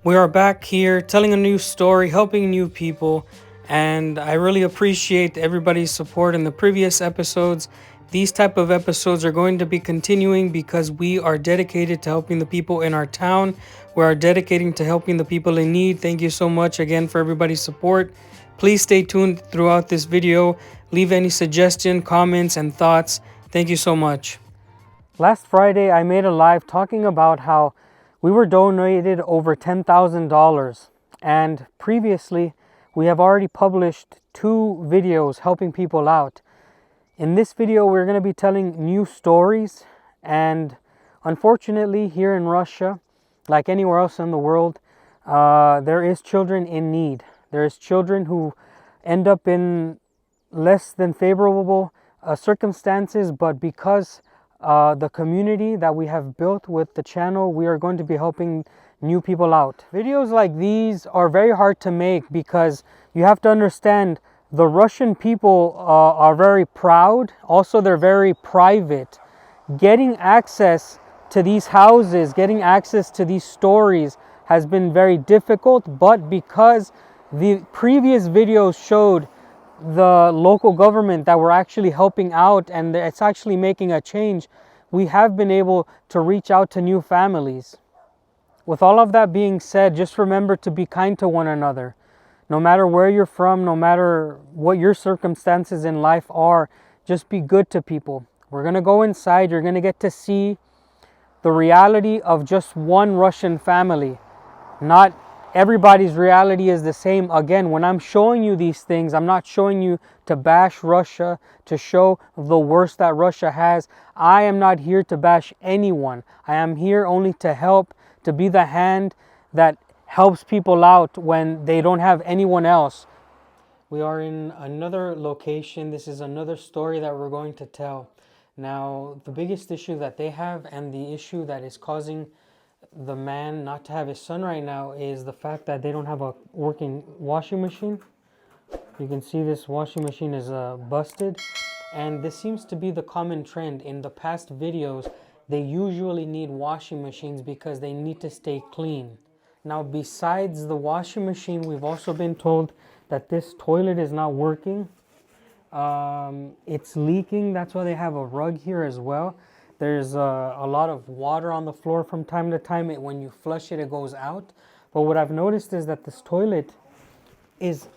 We are back here telling a new story, helping new people, and I really appreciate everybody's support in the previous episodes. These type of episodes are going to be continuing because we are dedicated to helping the people in our town. We are dedicating to helping the people in need. Thank you so much again for everybody's support. Please stay tuned throughout this video. Leave any suggestion, comments, and thoughts. Thank you so much. Last Friday, I made a live talking about how we were donated over $10,000, and previously we have already published 2 videos helping people out. In this video, we're going to be telling new stories, and unfortunately here in Russia, like anywhere else in the world, there is children in need. There is children who end up in less than favorable circumstances, but because the community that we have built with the channel, we are going to be helping new people out. Videos like these are very hard to make because you have to understand the Russian people are very proud. Also, they're very private. Getting access to these houses, getting access to these stories has been very difficult, but because the previous videos showed the local government that we're actually helping out and it's actually making a change, we have been able to reach out to new families. With all of that being said, just remember to be kind to one another. No matter where you're from, no matter what your circumstances in life are, just be good to people. We're going to go inside. You're going to get to see the reality of just one Russian family. Not everybody's reality is the same. Again, when I'm showing you these things, I'm not showing you to bash Russia, to show the worst that Russia has. I am not here to bash anyone. I am here only to help, to be the hand that helps people out when they don't have anyone else. We are in another location. This is another story that we're going to tell. Now, the biggest issue that they have and the issue that is causing the man not to have his son right now is the fact that they don't have a working washing machine. You can see this washing machine is busted, and this seems to be the common trend. In the past videos, they usually need washing machines because they need to stay clean. Now, besides the washing machine, we've also been told that this toilet is not working. It's leaking. That's why they have a rug here as well. There's a lot of water on the floor from time to time. When you flush it, it goes out. But what I've noticed is that this toilet is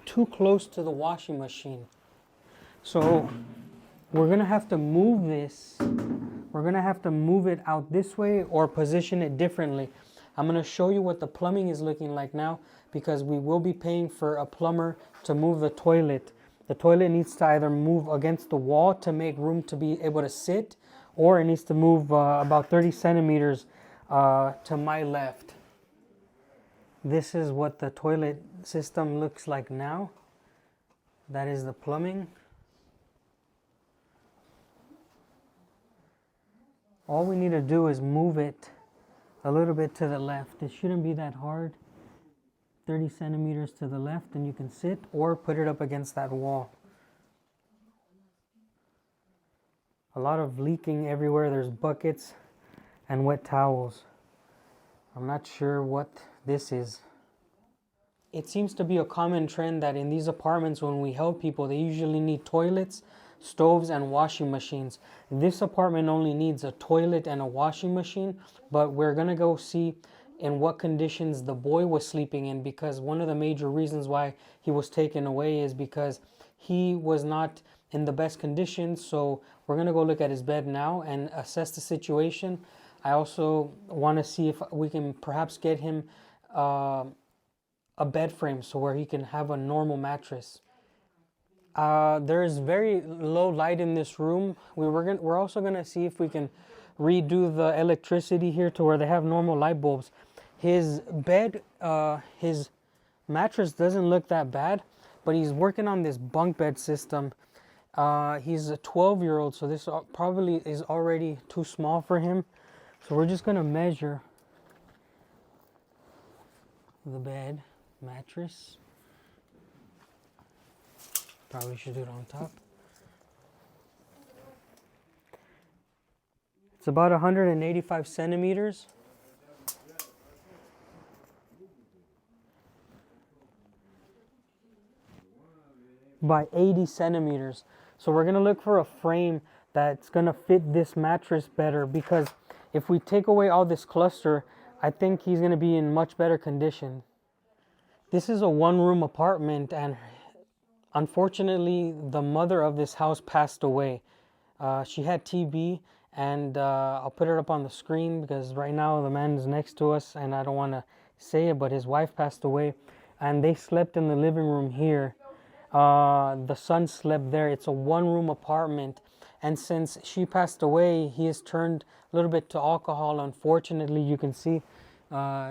too close to the washing machine. So we're going to have to move this. We're going to have to move it out this way or position it differently. I'm going to show you what the plumbing is looking like now because we will be paying for a plumber to move the toilet. The toilet needs to either move against the wall to make room to be able to sit, or it needs to move about 30 centimeters to my left. This is what the toilet system looks like now. That is the plumbing. All we need to do is move it a little bit to the left. It shouldn't be that hard. 30 centimeters to the left and you can sit, or put it up against that wall. A lot of leaking everywhere. There's buckets and wet towels. I'm not sure what this is. It seems to be a common trend that in these apartments, when we help people, they usually need toilets, stoves, and washing machines. This apartment only needs a toilet and a washing machine, but we're gonna go see in what conditions the boy was sleeping in, because one of the major reasons why he was taken away is because he was not in the best conditions. So we're gonna go look at his bed now and assess the situation. I also want to see if we can perhaps get him a bed frame so where he can have a normal mattress. There is very low light in this room. We're also gonna see if we can redo the electricity here to where they have normal light bulbs. His bed, his mattress doesn't look that bad, but he's working on this bunk bed system. He's a 12-year-old, so this probably is already too small for him. So we're just gonna measure the bed mattress. Probably should do it on top. It's about 185 centimeters. by 80 centimeters. So we're gonna look for a frame that's gonna fit this mattress better, because if we take away all this cluster, I think he's gonna be in much better condition. This is a one-room apartment, and unfortunately the mother of this house passed away. She had TB, and I'll put it up on the screen because right now the man is next to us and I don't want to say it, but his wife passed away and they slept in the living room here. The son slept there. It's a one-room apartment, and since she passed away, he has turned a little bit to alcohol. Unfortunately, you can see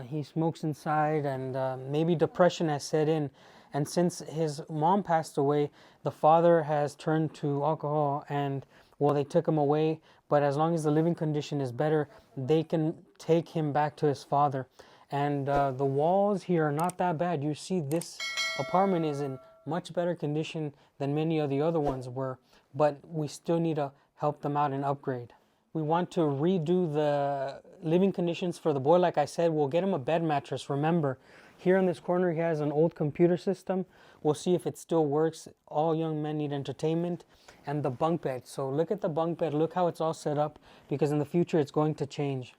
he smokes inside, and maybe depression has set in. And since his mom passed away, the father has turned to alcohol, and well, they took him away, but as long as the living condition is better, they can take him back to his father. And the walls here are not that bad. You see, this apartment is in much better condition than many of the other ones were, but we still need to help them out and upgrade. We want to redo the living conditions for the boy. Like I said, we'll get him a bed mattress. Remember, here in this corner he has an old computer system. We'll see if it still works. All young men need entertainment. And the bunk bed. So look at the bunk bed. Look how it's all set up, because in the future it's going to change.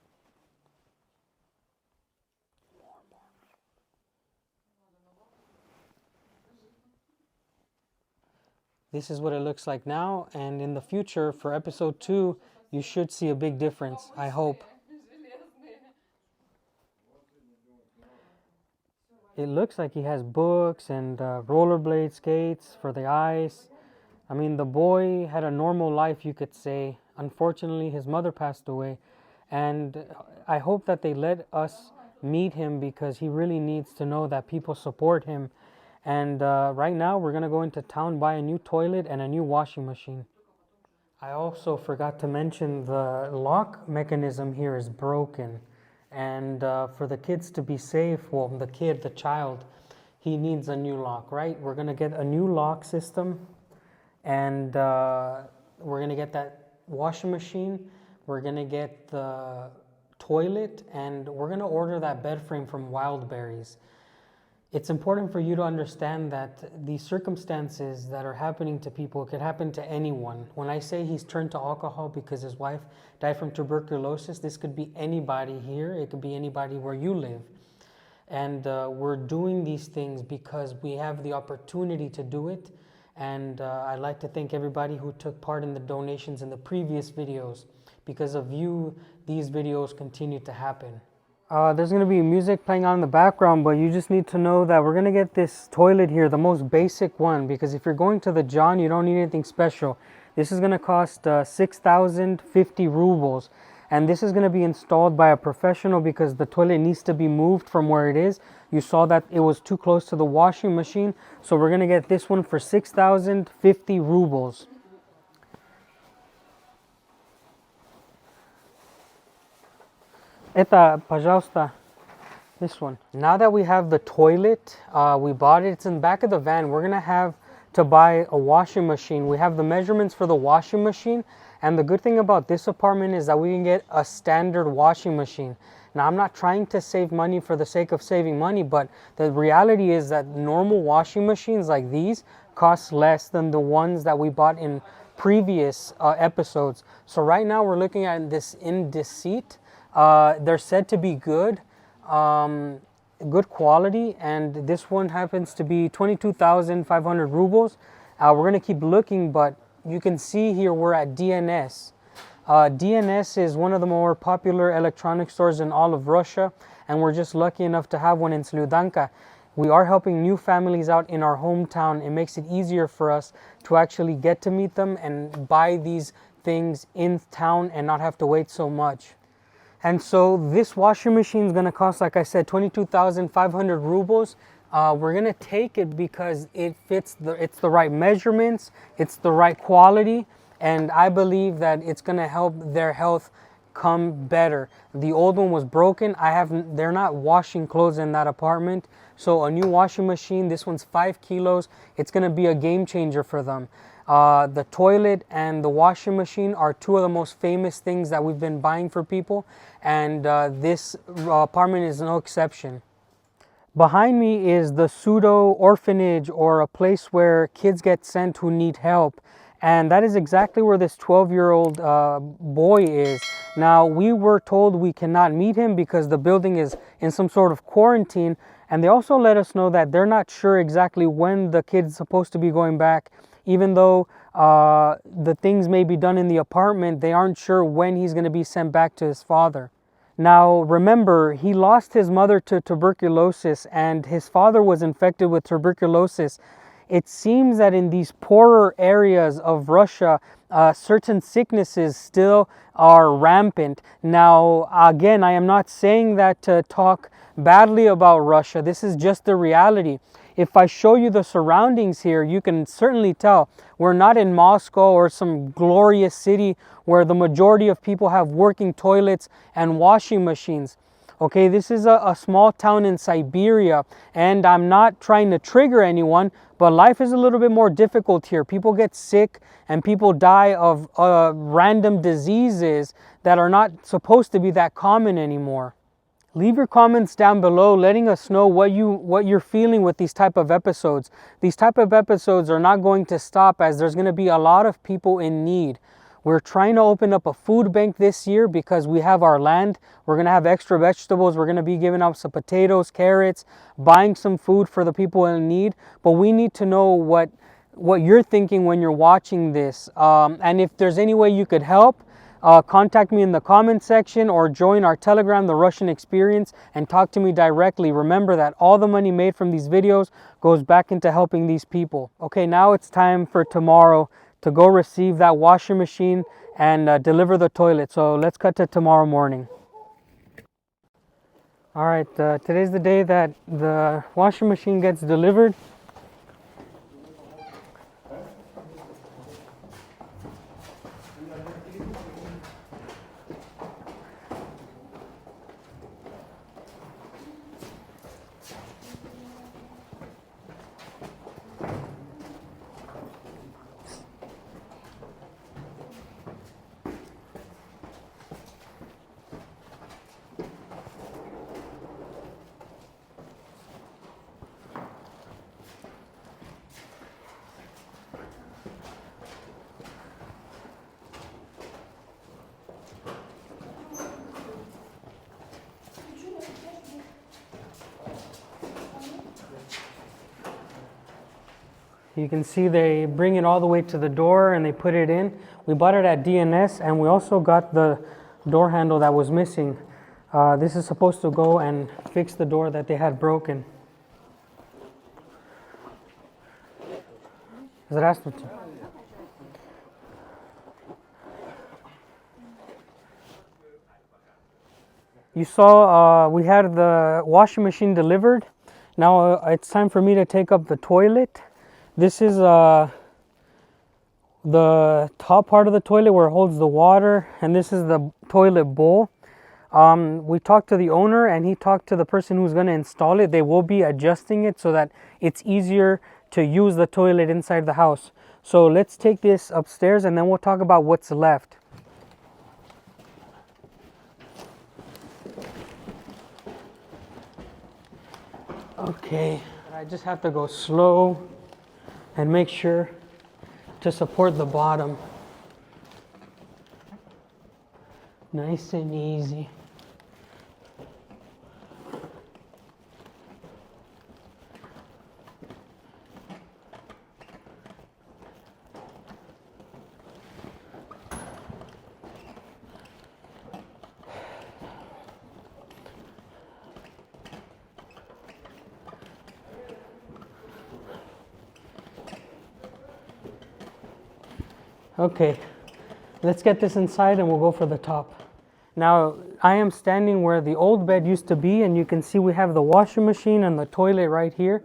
This is what it looks like now, and in the future for episode 2 you should see a big difference, I hope. It looks like he has books and rollerblade skates for the ice. I mean, the boy had a normal life, you could say. Unfortunately, his mother passed away, and I hope that they let us meet him, because he really needs to know that people support him. And right now we're gonna go into town, buy a new toilet and a new washing machine. I also forgot to mention the lock mechanism here is broken, and for the kids to be safe, well, the child, he needs a new lock, right? We're gonna get a new lock system, and we're gonna get that washing machine, we're gonna get the toilet, and we're gonna order that bed frame from Wildberries. It's important for you to understand that these circumstances that are happening to people could happen to anyone. When I say he's turned to alcohol because his wife died from tuberculosis, this could be anybody here. It could be anybody where you live. And we're doing these things because we have the opportunity to do it. And I'd like to thank everybody who took part in the donations in the previous videos. Because of you, these videos continue to happen. There's going to be music playing on in the background, but you just need to know that we're going to get this toilet here, the most basic one, because if you're going to the John, you don't need anything special. This is going to cost 6,050 rubles, and this is going to be installed by a professional because the toilet needs to be moved from where it is. You saw that it was too close to the washing machine, so we're going to get this one for 6,050 rubles. Это, пожалуйста, this one. Now that we have the toilet, we bought it, it's in the back of the van. We're gonna have to buy a washing machine. We have the measurements for the washing machine, and the good thing about this apartment is that we can get a standard washing machine. Now, I'm not trying to save money for the sake of saving money, but the reality is that normal washing machines like these cost less than the ones that we bought in previous episodes. So right now we're looking at this Indesit. They're said to be good, good quality, and this one happens to be 22,500 rubles. We're going to keep looking, but you can see here we're at DNS. DNS is one of the more popular electronic stores in all of Russia, and we're just lucky enough to have one in Sludanka. We are helping new families out in our hometown. It makes it easier for us to actually get to meet them and buy these things in town and not have to wait so much. And so this washing machine is going to cost, like I said, 22,500 rubles. We're going to take it because it fits it's the right measurements, it's the right quality, and I believe that it's going to help their health come better. The old one was broken. They're not washing clothes in that apartment. So a new washing machine, this one's 5 kilos. It's going to be a game changer for them. The toilet and the washing machine are two of the most famous things that we've been buying for people, and this apartment is no exception. Behind me is the pseudo orphanage, or a place where kids get sent who need help. And that is exactly where this 12-year-old boy is. Now, we were told we cannot meet him because the building is in some sort of quarantine. And they also let us know that they're not sure exactly when the kid's supposed to be going back. Even though the things may be done in the apartment, they aren't sure when he's going to be sent back to his father. Now, remember, he lost his mother to tuberculosis, and his father was infected with tuberculosis. It seems that in these poorer areas of Russia, certain sicknesses still are rampant. Now, again, I am not saying that to talk badly about Russia. This is just the reality. If I show you the surroundings here, you can certainly tell we're not in Moscow or some glorious city where the majority of people have working toilets and washing machines. Okay, this is a small town in Siberia, and I'm not trying to trigger anyone, but life is a little bit more difficult here. People get sick and people die of random diseases that are not supposed to be that common anymore. Leave your comments down below letting us know what you're feeling with these type of episodes. These type of episodes are not going to stop, as there's going to be a lot of people in need. We're trying to open up a food bank this year because we have our land. We're going to have extra vegetables. We're going to be giving out some potatoes, carrots, buying some food for the people in need. But we need to know what you're thinking when you're watching this. And if there's any way you could help, contact me in the comment section or join our Telegram, The Russian Experience, and talk to me directly. Remember that all the money made from these videos goes back into helping these people. Okay, now it's time for tomorrow to go receive that washing machine and deliver the toilet. So let's cut to tomorrow morning. All right, today's the day that the washing machine gets delivered. You can see they bring it all the way to the door and they put it in. We bought it at DNS, and we also got the door handle that was missing. This is supposed to go and fix the door that they had broken. Здравствуйте. You saw we had the washing machine delivered. Now it's time for me to take up the toilet. This is the top part of the toilet where it holds the water, and this is the toilet bowl. We talked to the owner, and he talked to the person who's going to install it. They will be adjusting it so that it's easier to use the toilet inside the house. So let's take this upstairs, and then we'll talk about what's left. Okay, I just have to go slow and make sure to support the bottom. Nice and easy. Okay, let's get this inside and we'll go for the top. Now, I am standing where the old bed used to be, and you can see we have the washing machine and the toilet right here.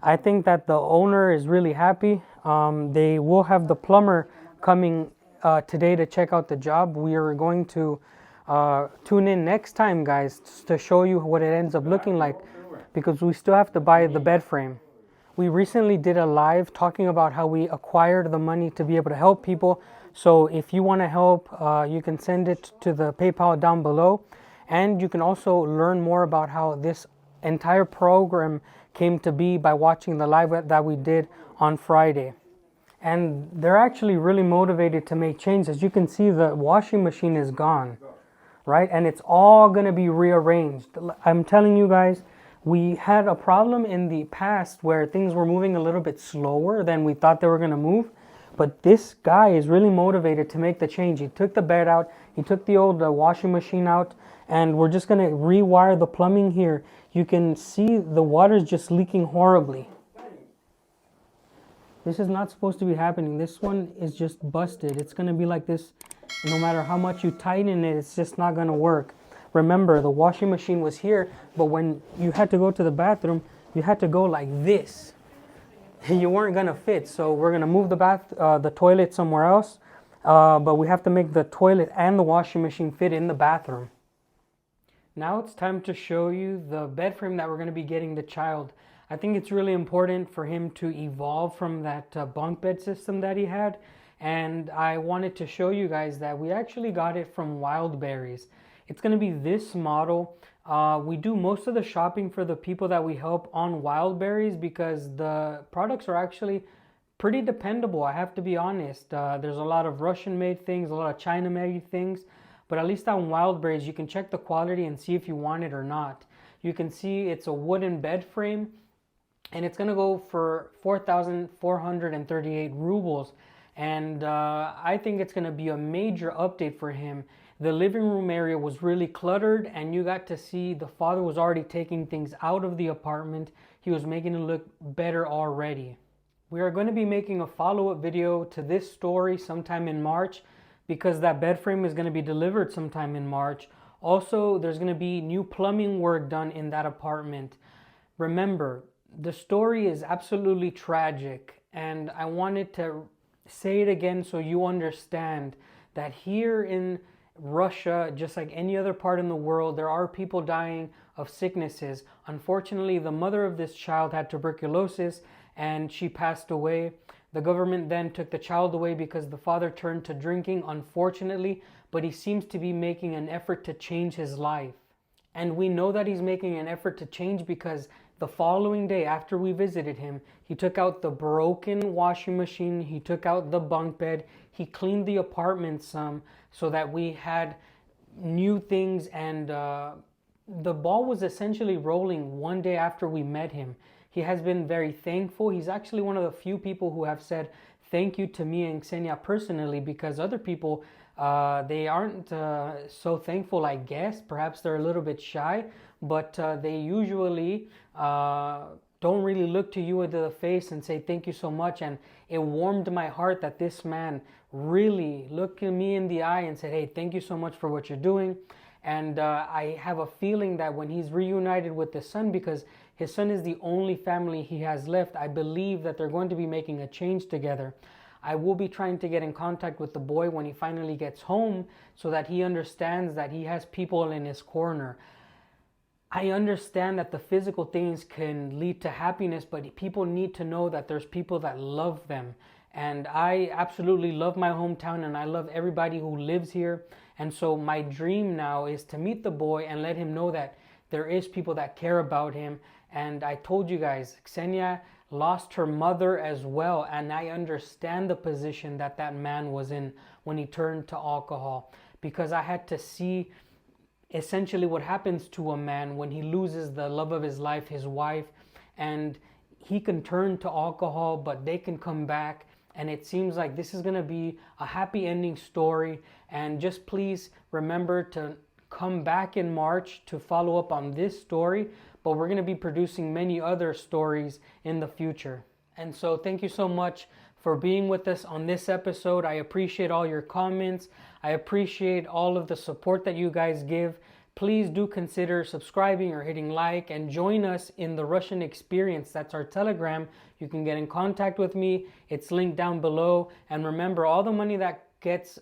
I think that the owner is really happy. They will have the plumber coming today to check out the job. We are going to tune in next time, guys, to show you what it ends up looking like, because we still have to buy the bed frame. We recently did a live talking about how we acquired the money to be able to help people. So if you want to help, you can send it to the PayPal down below. And you can also learn more about how this entire program came to be by watching the live that we did on Friday. And they're actually really motivated to make change. As you can see, the washing machine is gone, right? And it's all going to be rearranged. I'm telling you guys, we had a problem in the past where things were moving a little bit slower than we thought they were going to move. But this guy is really motivated to make the change. He took the bed out, he took the old washing machine out, and we're just going to rewire the plumbing here. You can see the water's just leaking horribly. This is not supposed to be happening. This one is just busted. It's going to be like this. No matter how much you tighten it, it's just not going to work. Remember, the washing machine was here, but when you had to go to the bathroom, you had to go like this. You weren't going to fit, so we're going to move the toilet somewhere else. But we have to make the toilet and the washing machine fit in the bathroom. Now it's time to show you the bed frame that we're going to be getting the child. I think it's really important for him to evolve from that bunk bed system that he had. And I wanted to show you guys that we actually got it from Wildberries. It's going to be this model. We do most of the shopping for the people that we help on Wildberries because the products are actually pretty dependable. I have to be honest. There's a lot of Russian-made things, a lot of China-made things. But at least on Wildberries, you can check the quality and see if you want it or not. You can see it's a wooden bed frame. And it's going to go for 4,438 rubles. And I think it's going to be a major update for him. The living room area was really cluttered, and you got to see the father was already taking things out of the apartment. He was making it look better already. We are going to be making a follow-up video to this story sometime in March because that bed frame is going to be delivered sometime in March. Also, there's going to be new plumbing work done in that apartment. Remember, the story is absolutely tragic, and I wanted to say it again so you understand that here in Russia, just like any other part in the world, there are people dying of sicknesses. Unfortunately, the mother of this child had tuberculosis and she passed away. The government then took the child away because the father turned to drinking, unfortunately, but he seems to be making an effort to change his life. And we know that he's making an effort to change because the following day after we visited him, he took out the broken washing machine, he took out the bunk bed, he cleaned the apartment some so that we had new things, and the ball was essentially rolling one day after we met him. He has been very thankful. He's actually one of the few people who have said thank you to me and Ksenia personally, because other people, they aren't so thankful, I guess. Perhaps they're a little bit shy, but they usually don't really look to you into the face and say thank you so much. And it warmed my heart that this man really looked at me in the eye and said, hey, thank you so much for what you're doing. And I have a feeling that when he's reunited with his son, because his son is the only family he has left, I believe that they're going to be making a change together. I will be trying to get in contact with the boy when he finally gets home so that he understands that he has people in his corner. I understand that the physical things can lead to happiness, but people need to know that there's people that love them. And I absolutely love my hometown, and I love everybody who lives here. And so my dream now is to meet the boy and let him know that there is people that care about him. And I told you guys, Ksenia lost her mother as well, and I understand the position that that man was in when he turned to alcohol, because I had to see essentially what happens to a man when he loses the love of his life, his wife, and he can turn to alcohol, but they can come back. And it seems like this is going to be a happy ending story. And just please remember to come back in March to follow up on this story. But we're going to be producing many other stories in the future. And so thank you so much for being with us on this episode. I appreciate all your comments. I appreciate all of the support that you guys give. Please do consider subscribing or hitting like and join us in the Russian Experience. That's our Telegram. You can get in contact with me. It's linked down below. And remember, all the money that gets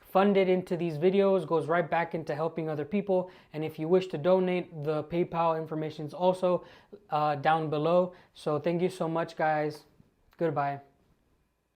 funded into these videos goes right back into helping other people. And if you wish to donate, the PayPal information is also down below. So thank you so much, guys. Goodbye.